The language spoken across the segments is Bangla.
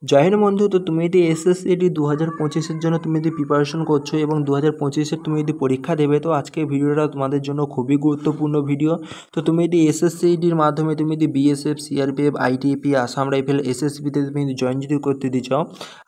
জয় হিন্দ বন্ধু। তো তুমি যদি এসএসসিটি 2025-এর জন্য তুমি যদি প্রিপারেশন করছো এবং 2025-এর তুমি যদি পরীক্ষা দেবে, তো আজকের ভিডিওটা তোমাদের জন্য খুবই গুরুত্বপূর্ণ ভিডিও। তো তুমি যদি এসএসসিটির মাধ্যমে তুমি যদি BSF, CRPF, ITP, Assam rifle, এসএসবিতে তুমি যদি জয়েন যদি করতে দিতে চাও,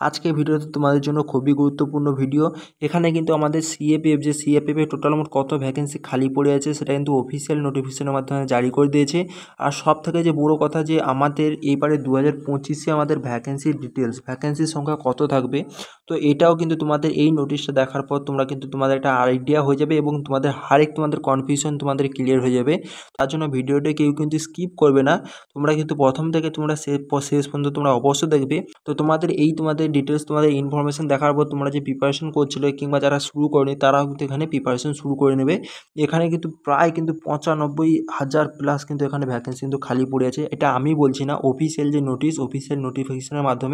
আজকের ভিডিওটা তোমাদের জন্য খুবই গুরুত্বপূর্ণ ভিডিও। এখানে কিন্তু আমাদের সিএপিএফের টোটাল মোট কত ভ্যাকেন্সি খালি পড়ে আছে সেটা কিন্তু অফিসিয়াল নোটিফিকেশনের মাধ্যমে জারি করে দিয়েছে। আর সব থেকে যে বড়ো কথা যে আমাদের এইবারে 2025-এ আমাদের ভ্যাকেন্সির ডিটেলস, ভ্যাকেন্সির সংখ্যা কত থাকবে, তো এটাও কিন্তু তোমাদের এই নোটিশটা দেখার পর তোমরা কিন্তু তোমাদের একটা আইডিয়া হয়ে যাবে এবং তোমাদের কনফিউশন তোমাদের ক্লিয়ার হয়ে যাবে। তার জন্য ভিডিওটা কেউ কিন্তু স্কিপ করবে না, তোমরা কিন্তু প্রথম থেকে তোমরা শেষ পর্যন্ত তোমরা অবশ্যই দেখবে। তো তোমাদের ডিটেলস, তোমাদের ইনফরমেশন দেখার পর তোমরা যে প্রিপারেশন করছিলে কিংবা যারা শুরু করেনি তারাও কিন্তু এখানে প্রিপারেশন শুরু করে নেবে। এখানে কিন্তু প্রায় কিন্তু 95,000 প্লাস কিন্তু এখানে ভ্যাকেন্সি কিন্তু খালি পড়ে আছে। এটা আমি বলছি না, অফিসিয়াল যে অফিসিয়াল নোটিফিকেশনের মাধ্যমে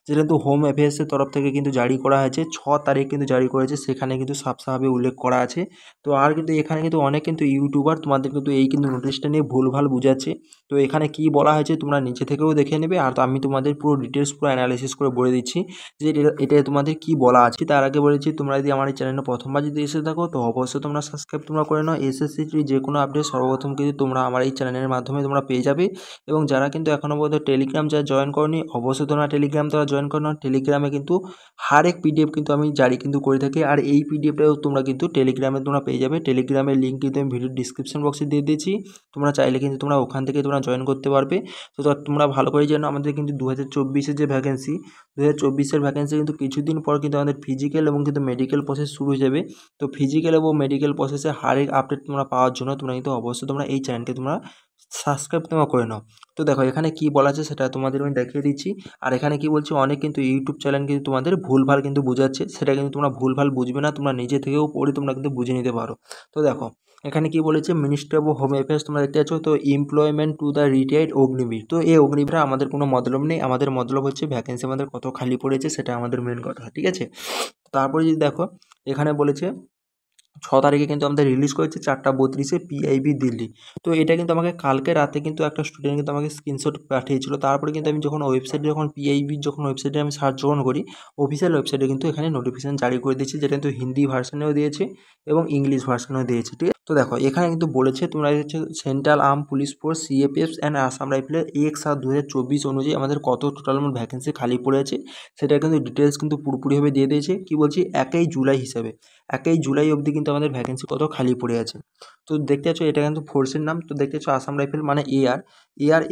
যেটা কিন্তু হোম অ্যাফেয়ার্সের তরফ থেকে কিন্তু জারি করা হয়েছে, 6 তারিখ কিন্তু জারি করেছে, সেখানে কিন্তু সাফসাফভাবে উল্লেখ করা আছে। তো আর কিন্তু এখানে কিন্তু অনেক কিন্তু ইউটিউবার তোমাদের কিন্তু এই কিন্তু নোটিশটা নিয়ে ভুলভাল বুঝাচ্ছে। তো এখানে কি বলা হয়েছে তোমরা নিচে থেকেও দেখে নেবে, আর তো আমি তোমাদের পুরো ডিটেলস পুরো অ্যানালাইসিস করে বলে দিচ্ছি যে এটা তোমাদের কি বলা আছে। তার আগে বলেছি, তোমরা যদি আমার এই চ্যানেলে প্রথমবার যদি এসে থাকো তো অবশ্যই তোমরা সাবস্ক্রাইব তোমরা করে নাও। এসএসসির যে কোনো আপডেট সর্বপ্রথম কিন্তু তোমরা আমার এই চ্যানেলের মাধ্যমে তোমরা পেয়ে যাবে। এবং যারা কিন্তু এখনও পর্যন্ত টেলিগ্রাম যারা জয়েন করনি, অবশ্যই তোমরা টেলিগ্রাম তারা জয়েন করে নাও। টেলিগ্রামে কিন্তু হর এক পিডিএফ কিন্তু আমি জারি কিন্তু করে থাকি, আর এই পিডিএফটাও তোমরা কিন্তু টেলিগ্রামে তোমরা পেয়ে যাবে। টেলিগ্রামের লিঙ্ক কিন্তু আমি ভিডিও ডিসক্রিপশন বক্সে দিয়ে দিয়েছি, তোমরা চাইলে কিন্তু তোমরা ওখান থেকে তোমরা জয়েন করতে পারবে। তো তোমরা ভালো করে জানো আমাদের কিন্তু 2024-এর যে ভ্যাকেন্সি, 2024-এর ভ্যাকেন্সি কিন্তু কিছুদিন পর কিন্তু আমাদের ফিজিক্যাল এবং কিন্তু মেডিকেল প্রসেস শুরু হয়ে যাবে। তো ফিজিক্যাল এবং মেডিকেল প্রসেসে হর এক আপডেট তোমরা পাওয়ার জন্য তোমরা কিন্তু অবশ্যই তোমরা এই চ্যানেলকে তোমরা সাবস্ক্রাইব তোমরা করে নাও। তো দেখো এখানে কি বলা আছে সেটা তোমাদের আমি দেখিয়ে দিচ্ছি। আর এখানে কি বলছি, অনেক কিন্তু ইউটিউব চ্যানেল কিন্তু তোমাদের ভুলভাল কিন্তু বোঝাচ্ছে, সেটা কিন্তু তোমরা ভুলভাল বুঝবে না, তোমরা নিজে থেকেও পড়ে তোমরা কিন্তু বুঝে নিতে পারো। তো দেখো এখানে কি বলেছে, মিনিস্ট্রি অফ হোম অ্যাফেয়ার্স তোমরা দেখতে পাচ্ছ। তো employment to the retired Agniveer, তো এই অগ্নিবীরে আমাদের কোনো মতলব নেই, আমাদের মতলব হচ্ছে ভ্যাকেন্সি আমাদের কত খালি পড়েছে সেটা আমাদের মেন কথা, ঠিক আছে। তারপরে যদি দেখো এখানে বলেছে 6 তারিখে কিন্তু আমাদের রিলিজ করেছে 4:32-এ পিআইবি দিল্লি। তো এটা কিন্তু আমাকে কালকে রাতে কিন্তু একটা স্টুডেন্ট কিন্তু আমাকে স্ক্রিনশট পাঠিয়েছিল। তারপরে কিন্তু আমি যখন ওয়েবসাইটে যখন পিআইবির যখন ওয়েবসাইটে আমি সার্চ যখন করি, অফিসিয়াল ওয়েবসাইটে কিন্তু এখানে নোটিফিকেশান জারি করে দিয়েছে, যেটা কিন্তু হিন্দি ভার্সানেও দিয়েছে এবং ইংলিশ ভার্সানেও দিয়েছে, ঠিক আছে। তো দেখো এখানে কিন্তু বলেছে তোমরা হচ্ছে central arm police force, CAPF and Assam রাইফেলের 1/7/2024 অনুযায়ী আমাদের কত টোটাল মোট ভ্যাকেন্সি খালি পড়ে আছে সেটা কিন্তু ডিটেলস কিন্তু পুরোপুরিভাবে দিয়ে দিয়েছে। কি বলছি, 1 জুলাই হিসাবে 1 জুলাই অবধি কিন্তু আমাদের ভ্যাকেন্সি কত খালি পড়ে আছে। তো দেখতে পাচ্ছ এটা কিন্তু ফোর্সের নাম। তো দেখতে পাচ্ছ আসাম রাইফেল মানে এআর।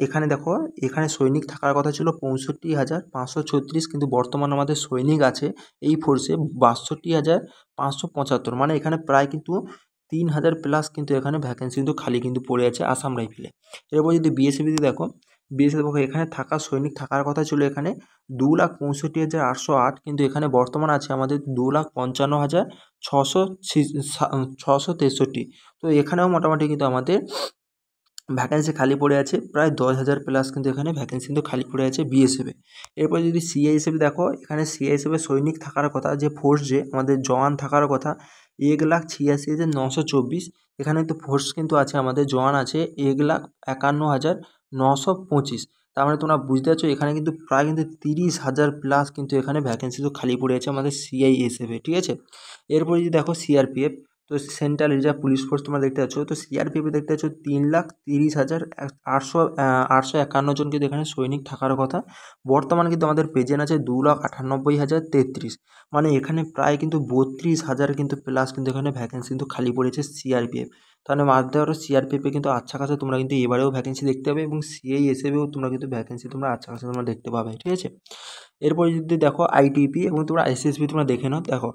এখানে দেখো এখানে সৈনিক থাকার কথা ছিল 65,536, কিন্তু বর্তমানে আমাদের সৈনিক আছে এই ফোর্সে 62,575, মানে এখানে প্রায় কিন্তু 3,000 প্লাস কিন্তু এখানে ভ্যাকেন্সি কিন্তু খালি কিন্তু পড়ে আছে আসাম রাইফেলে। এরপর যদি বিএসএফিতে দেখো, বিএসএফ এখানে থাকা সৈনিক থাকার কথা ছিল এখানে 2,65,808, কিন্তু এখানে বর্তমান আছে আমাদের 2,55,663। তো এখানেও মোটামুটি কিন্তু আমাদের ভ্যাকেন্সি খালি পড়ে আছে প্রায় 10,000 প্লাস কিন্তু এখানে ভ্যাকেন্সি কিন্তু খালি পড়ে আছে বিএসএফে। এরপর যদি সিআইএসএফ দেখো, এখানে সিআইএসএফের সৈনিক থাকার কথা, যে ফোর্স যে আমাদের জওয়ান থাকার কথা 1,86,924। এখানে কিন্তু ফোর্স কিন্তু আছে আমাদের জওয়ান আছে 1,51,925। তার মানে তোমরা বুঝতে পারছো এখানে কিন্তু প্রায় কিন্তু 30,000 প্লাস কিন্তু এখানে ভ্যাকেন্সি তো খালি পড়ে আছে আমাদের সিআইএসএফে, ঠিক আছে। এরপরে যদি দেখো সিআরপিএফ, তো সেন্ট্রাল রিজার্ভ পুলিশ ফোর্স তোমরা দেখতে পাচ্ছ। তো সিআরপিএফে দেখতে পাচ্ছ 3,30,851 জন কিন্তু এখানে সৈনিক থাকার কথা। বর্তমানে কিন্তু আমাদের প্রেজেন্ট আছে 2,98,033, মানে এখানে প্রায় কিন্তু 32,000 কিন্তু প্লাস কিন্তু এখানে ভ্যাকেন্সি কিন্তু খালি পড়েছে সিআরপিএফ। তাহলে মানতে পারো সিআরপিএফে কিন্তু আচ্ছা কাছে তোমরা কিন্তু এবারেও ভ্যাকেন্সি দেখতে পাবে এবং সিআইএসএফেও তোমরা কিন্তু ভ্যাকেন্সি তোমরা আচ্ছা কাছে তোমরা দেখতে পাবে, ঠিক আছে। এরপরে যদি দেখো আইটিপি এবং তোমরা এসএসবি তোমরা দেখে নাও। দেখো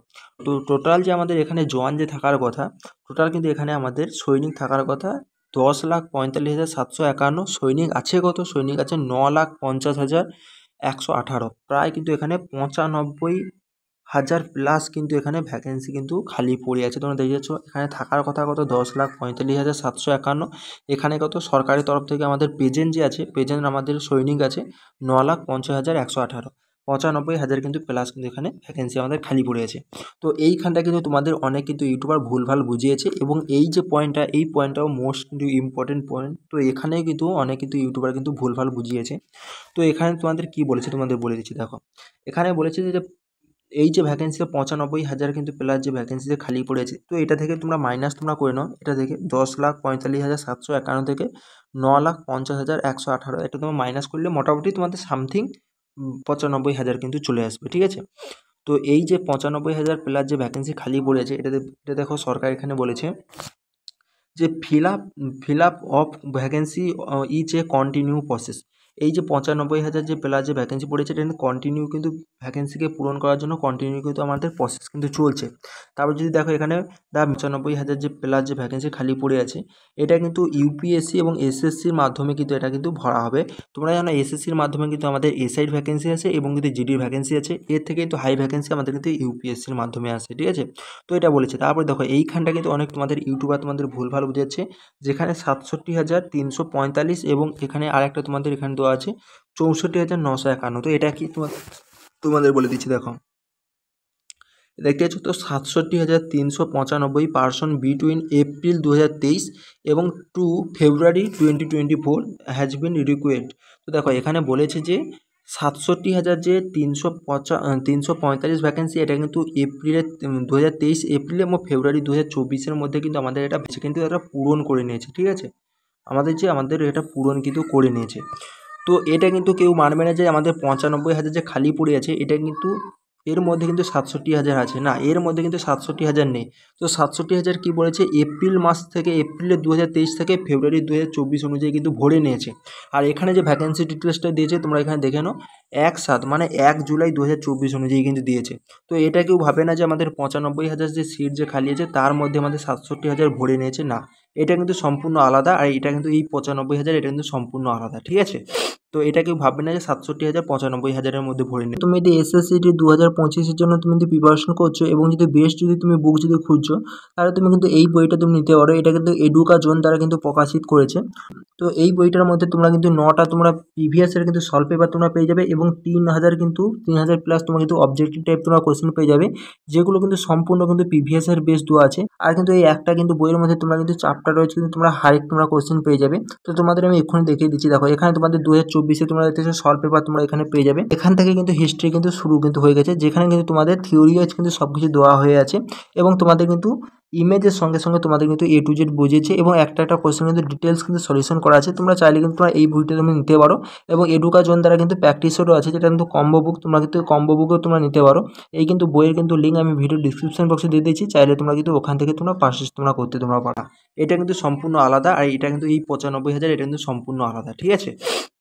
তো টোটাল যে আমাদের এখানে জওয়ান যে থাকার কথা, টোটাল কিন্তু এখানে আমাদের সৈনিক থাকার কথা 10,45,751। সৈনিক আছে কত, সৈনিক আছে 9,50,118, প্রায় কিন্তু এখানে 95,000 প্লাস কিন্তু এখানে ভ্যাকেন্সি কিন্তু খালি পড়ে আছে। তোমরা দেখে যাচ্ছ এখানে থাকার কথা কত 10,45,751। এখানে কত সরকারি তরফ থেকে আমাদের প্রেজেন্ট যে আছে, প্রেজেন্ট আমাদের সৈনিক আছে 9,50,118। 95,000 কিন্তু প্লাস কিন্তু এখানে ভ্যাকেন্সি আমাদের খালি পড়ে আছে। তো এইখানটা কিন্তু তোমাদের অনেক কিন্তু ইউটিউবার ভুলভাল বুঝিয়েছে, এবং এই যে পয়েন্টটা, এই পয়েন্টটাও মোস্ট কিন্তু ইম্পর্টেন্ট পয়েন্ট। তো এখানে কিন্তু অনেক কিন্তু ইউটিউবার কিন্তু ভুলভাল বুঝিয়েছে। তো এখানে তোমাদের কি বলেছে তোমাদের বলে দিচ্ছি। দেখো এখানে বলেছে যে এই যে ভ্যাকেন্সিটা 95,000 কিন্তু প্লাস যে ভ্যাকেন্সি যে খালি পড়েছে, তো এটা থেকে তোমরা মাইনাস তোমরা করে নাও। এটা থেকে 10,45,751 থেকে 9,50,118 এটা তোমরা মাইনাস করলে মোটামুটি তোমাদের সামথিং 95,000 কিন্তু চলে আসবে, ঠিক আছে। তো এই যে 95,000 প্লাস যে ভ্যাকেন্সি খালি পড়েছে, এটা দেখো সরকার এখানে বলেছে যে fill up of vacancy is a continue process. এই যে 95,000 যে প্লাস যে ভ্যাকেন্সি পড়েছে, এটা কিন্তু কন্টিনিউ কিন্তু ভ্যাকেন্সিকে পূরণ করার জন্য কন্টিনিউ কিন্তু আমাদের প্রসেস কিন্তু চলছে। তারপর যদি দেখো এখানে 95,000 যে প্লাস যে ভ্যাকেন্সি খালি পড়ে আছে, এটা কিন্তু ইউপিএসসি এবং এসএসসির মাধ্যমে কিন্তু এটা কিন্তু ভরা হবে। তোমরা জানো এসএসসির মাধ্যমে কিন্তু আমাদের এসআইর ভ্যাকেন্সি আছে এবং কিন্তু জিডির ভ্যাকেন্সি আছে। এর থেকে কিন্তু হাই ভ্যাকেন্সি আমাদের কিন্তু ইউপিএসসির মাধ্যমে আসে, ঠিক আছে। তো এটা বলেছে। তারপরে দেখো এইখানটা কিন্তু অনেক তোমাদের ইউটিউবার তোমাদের ভুলভাল বুঝাচ্ছে, যেখানে 67,345 এবং এখানে আরেকটা তোমাদের এখানে দেওয়া আছে 64,951। তো এটা কি তোমাদের বলে দিচ্ছি। দেখো দেখতে পাচ্ছ তো 67,395 পার্সন বিটুইন এপ্রিল 2023 এবং two February 2024 has been required. তো দেখো এখানে বলেছে যে 67,000 যে 345 ভ্যাকেন্সি, এটা কিন্তু এপ্রিলের 2023 এপ্রিল এবং ফেব্রুয়ারি 2024 মধ্যে কিন্তু আমাদের এটা কিন্তু এটা পূরণ করে নিয়েছে, ঠিক আছে। আমাদের এটা পূরণ কিন্তু করে নিয়েছে। তো এটা কিন্তু কেউ মানবে না যে আমাদের 95,000 যে খালি পড়ে আছে, এটা কিন্তু এর মধ্যে কিন্তু 67,000 আছে না, এর মধ্যে কিন্তু 67,000 নেই। তো 67,000 কী বলেছে, এপ্রিল মাস থেকে এপ্রিলের 2023 থেকে ফেব্রুয়ারি 2024 অনুযায়ী কিন্তু ভরে নিয়েছে। আর এখানে যে ভ্যাকেন্সি ডিটেলসটা দিয়েছে তোমরা এখানে দেখে নাও, 1/7 মানে 1 জুলাই 2024 অনুযায়ী কিন্তু দিয়েছে। তো এটা কেউ ভাবে না যে আমাদের 95,000 যে সিট যে খালি আছে তার মধ্যে আমাদের 67,000 ভরে নিয়েছে, না, এটা কিন্তু সম্পূর্ণ আলাদা। আর এটা কিন্তু এই 95,000 এটা কিন্তু সম্পূর্ণ আলাদা, ঠিক আছে। তো এটা কেউ ভাববে না যে 67,000 95,000-এর মধ্যে ভরে নেবে। তুমি যদি এসএসসিটি 2025-এর জন্য তুমি যদি প্রিপারেশন করছো এবং যদি বেস্ট যদি তুমি বুক যদি খুঁজছো, তাহলে তুমি কিন্তু এই বইটা তুমি নিতে পারো। এটা কিন্তু এডুকাজোন দ্বারা কিন্তু প্রকাশিত করেছে। তো এই বইটার মধ্যে তোমরা কিন্তু 9টা তোমরা প্রিভিয়াসের কিন্তু সলভ পেপার তোমরা পেয়ে যাবে এবং 3,000 প্লাস তোমরা কিন্তু অবজেক্টিভ টাইপ তোমরা কোশ্চেন পেয়ে যাবে, যেগুলো কিন্তু সম্পূর্ণ কিন্তু প্রিভিয়াসের বেস দেওয়া আছে। আর কিন্তু এই একটা কিন্তু বইয়ের মধ্যে তোমরা কিন্তু চ্যাপ্টার রয়েছে, কিন্তু তোমরা হাইক তোমরা কোশ্চেন পেয়ে যাবে। তো তোমাদের আমি এক্ষুনি দেখিয়ে দিচ্ছি। দেখো এখানে তোমাদের 2024-এ তোমরা দেখতেছো সলভ পেপার তোমরা এখানে পেয়ে যাবে। এখান থেকে কিন্তু হিস্ট্রি কিন্তু শুরু কিন্তু হয়ে গেছে, যেখানে কিন্তু তোমাদের থিওরি ওয়াইজ কিন্তু সব কিছু দেওয়া হয়ে আছে এবং তোমাদের কিন্তু ইমেজের সঙ্গে সঙ্গে তোমাদের কিন্তু A to Z বুঝিয়েছে এবং একটা কোশ্চেন কিন্তু ডিটেলস কিন্তু সলিউশন করা আছে। তোমরা চাইলে কিন্তু তোমরা এই বইটা তুমি নিতে পারো এবং এডুকাজোন দ্বারা কিন্তু প্র্যাকটিসেরও আছে, যেটা কিন্তু কম্বো বুক, তোমরা কিন্তু কম্বো বুকও তোমরা নিতে পারো। এই কিন্তু বইয়ের কিন্তু লিঙ্ক আমি ভিডিও ডিসক্রিপশন বক্সে দিয়ে দিয়েছি, চাইলে তোমরা কিন্তু ওখান থেকে তোমরা পারচেস তোমরা করতে তোমরা পারো। এটা কিন্তু সম্পূর্ণ আলাদা, আর এটা কিন্তু এই 95,000 এটা কিন্তু সম্পূর্ণ আলাদা, ঠিক আছে।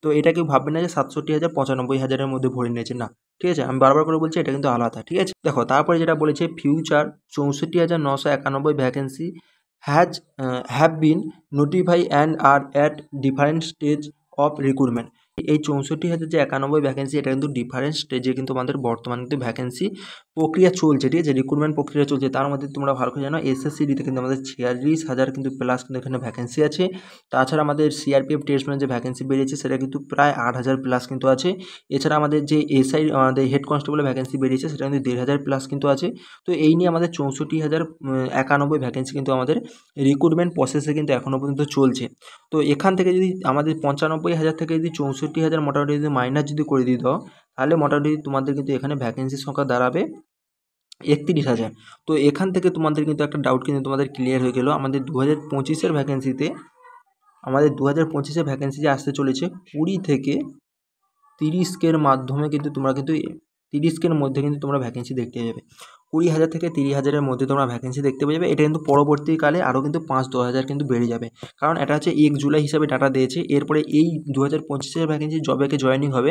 তো এটা কেউ ভাববে না যে 67,000 95,000-এর মধ্যে ভরে নিয়েছে, না, ঠিক আছে। আমি বারবার করে বলছি এটা কিন্তু আলাদা, ঠিক আছে। দেখো তারপরে যেটা বলেছে future 64,991 vacancy have been notify and are at different stage of recruitment. এই 64,091 ভ্যাকেন্সি এটা কিন্তু ডিফারেন্ট স্টেজে কিন্তু আমাদের বর্তমানে কিন্তু ভ্যাকেন্সি প্রক্রিয়া চলছে, ঠিক আছে, রিক্রুটমেন্ট প্রক্রিয়া চলছে। তার মধ্যে তোমরা ভালো করে জানো এসএসসিডিতে কিন্তু আমাদের 46,000 কিন্তু প্লাস কিন্তু এখানে ভ্যাকেন্সি আছে। তাছাড়া আমাদের সিআরপিএফ টেস্টম্যানের যে ভ্যাকেন্সি বেরিয়েছে সেটা কিন্তু প্রায় 8,000 প্লাস কিন্তু আছে। এছাড়া আমাদের যে এসআই আমাদের হেড কনস্টেবলের ভ্যাকেন্সি বেরিয়েছে সেটা কিন্তু 1,500 প্লাস কিন্তু আছে। তো এই নিয়ে আমাদের 64,091 ভ্যাকেন্সি কিন্তু আমাদের রিক্রুটমেন্ট প্রসেসে কিন্তু এখনও পর্যন্ত চলছে। তো এখান থেকে যদি আমাদের 95,000 থেকে যদি 64,000 মোটামুটি যদি মাইনাস যদি করে দিয়ে দাও, তাহলে মোটামুটি তোমাদের কিন্তু এখানে ভ্যাকেন্সির সংখ্যা দাঁড়াবে 31,000। তো এখান থেকে তোমাদের কিন্তু একটা ডাউট কিন্তু তোমাদের ক্লিয়ার হয়ে গেল। আমাদের 2025-এর ভ্যাকেন্সিতে আমাদের 2025-এর ভ্যাকেন্সি যে আসতে চলেছে 20 থেকে 30-এর মাধ্যমে কিন্তু তোমরা কিন্তু 30-এর মধ্যে কিন্তু তোমরা ভ্যাকেন্সি দেখতে যাবে। 20,000 থেকে 30,000-এর মধ্যে তোমরা ভ্যাকেন্সি দেখতে পেয়ে যাবে। এটা কিন্তু পরবর্তীকালে আরও কিন্তু 5-10,000 কিন্তু বেড়ে যাবে, কারণ এটা হচ্ছে 1 জুলাই হিসাবে ডাটা দিয়েছে। এরপরে এই 2025-এর ভ্যাকেন্সি যবে জয়েনিং হবে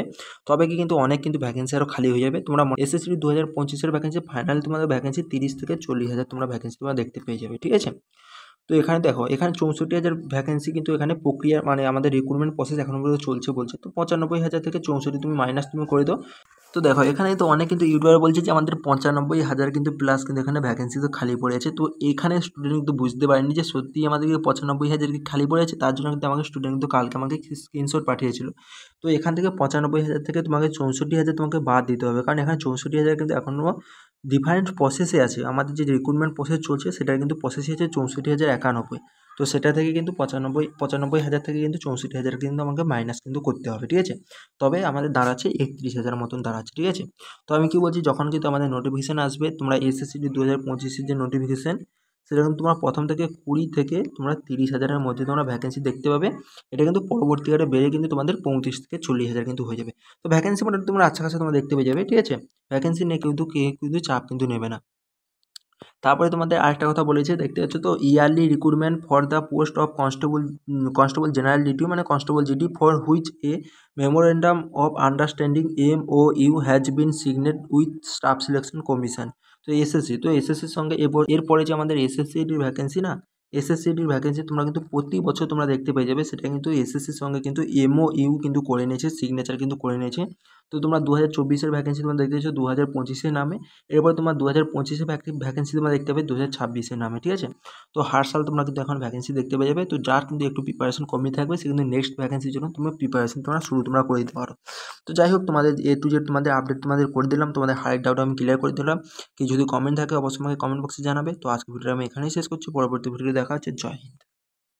তবে কি কিন্তু অনেক কিন্তু ভ্যাকেন্সি আরও খালি হয়ে যাবে। তোমরা এসএসসি 2025-এর ভ্যাকেন্সি ফাইনাল তোমাদের ভ্যাকেন্সি 30 থেকে 40,000 তোমরা ভ্যাকেন্সি তোমরা দেখতে পেয়ে যাবে, ঠিক আছে। তো এখানে দেখো এখানে 64,000 ভ্যাকেন্সি কিন্তু এখানে প্রক্রিয়া মানে আমাদের রিক্রুটমেন্ট প্রসেস এখনও পর্যন্ত চলছে বলছে। তো 95,000 থেকে 64 তুমি মাইনাস তুমি করে দাও, তো দেখো এখানে তো অনেক কিন্তু ইউটিউবার বলছে যে আমাদের 95,000 কিন্তু প্লাস কিন্তু এখানে ভ্যাকেন্সি তো খালি পড়ে আছে। তো এখানে স্টুডেন্ট কিন্তু বুঝতে পারেনি যে সত্যিই আমাদেরকে 95,000 কি খালি পড়ে আছে, তার জন্য কিন্তু আমাকে স্টুডেন্ট কিন্তু কালকে আমাকে স্ক্রিনশট পাঠিয়েছিল। তো এখান থেকে 95,000 থেকে তোমাকে 64,000 তোমাকে বাদ দিতে হবে, কারণ এখানে 64,000 কিন্তু এখনও ডিফারেন্ট প্রসেসে আছে। আমাদের যে রিক্রুটমেন্ট প্রসেস চলছে সেটা কিন্তু প্রসেসে আছে 64,091। তো সেটা থেকে কিন্তু 95,000 থেকে কিন্তু 64,000 কিন্তু আমাকে মাইনাস কিন্তু করতে হবে, ঠিক আছে। তবে আমাদের দাঁড়াচ্ছে 31,000 মতন দাঁড়াচ্ছে, ঠিক আছে। তো আমি কি বলছি, যখন কিন্তু আমাদের নোটিফিকেশান আসবে, তোমরা এসএসসিডি 2025-এর যে নোটিফিকেশান, সেটা কিন্তু তোমরা প্রথম থেকে 20 থেকে তোমরা 30,000-এর মধ্যে তোমরা ভ্যাকেন্সি দেখতে পাবে। এটা কিন্তু পরবর্তীকালে বেড়ে কিন্তু তোমাদের 35 থেকে 40,000 কিন্তু হয়ে যাবে। তো ভ্যাকেন্সি মোটামুটি তোমরা আচ্ছা খাসা তোমরা দেখতে পেয়ে যাবে, ঠিক আছে। ভ্যাকেন্সি নিয়ে কেউ কিন্তু চাপ কিন্তু নেবে না। তারপরে তোমাদের আরেকটা কথা বলেছে, দেখতে পাচ্ছ তো, yearly recruitment for the post of constable general duty, মানে constable GD, for which a memorandum of understanding MOU has been signed with staff selection commission. তো এসএসসির সঙ্গে এরপরে যে আমাদের এসএসসিডির ভ্যাকেন্সি না, এসএসসিডির ভ্যাকেন্সি তোমরা কিন্তু প্রতি বছর তোমরা দেখতে পেয়ে যাবে। সেটা কিন্তু এসএসসির সঙ্গে কিন্তু MOU কিন্তু করে নিয়েছে, সিগনেচার কিন্তু করে নিয়েছে। তো তোমরা 2024-এর ভ্যাকেন্সি তোমরা দেখতে পাচ্ছ 2025-এর নামে। এরপর তোমার 2025-এ ভ্যাকেন্সি তোমরা দেখতে পাবে 2026-এর নামে, ঠিক আছে। তো হার সাল তোমরা কিন্তু এখন ভ্যাকেন্সি দেখতে পেয়ে যাবে। তো যার কিন্তু একটু প্রিপারেশন কমই থাকবে, সে কিন্তু নেক্সট ভ্যাকেন্সির জন্য তোমরা প্রিপারেশন তোমরা করে দিতে পারো। তো যাই হোক, তোমাদের A to Z তোমাদের আপডেট তোমাদের করে দিলাম, তোমাদের হারেক ডাউট আমি ক্লিয়ার করে দিলাম। কি যদি কমেন্ট থাকে অবশ্যই আমাকে কমেন্ট বক্সে জানাবে। তো আজকে ভিডিওটা আমি এখানেই শেষ করছি, পরবর্তী ভিডিও দেখা হচ্ছে। জয় হিন্দ।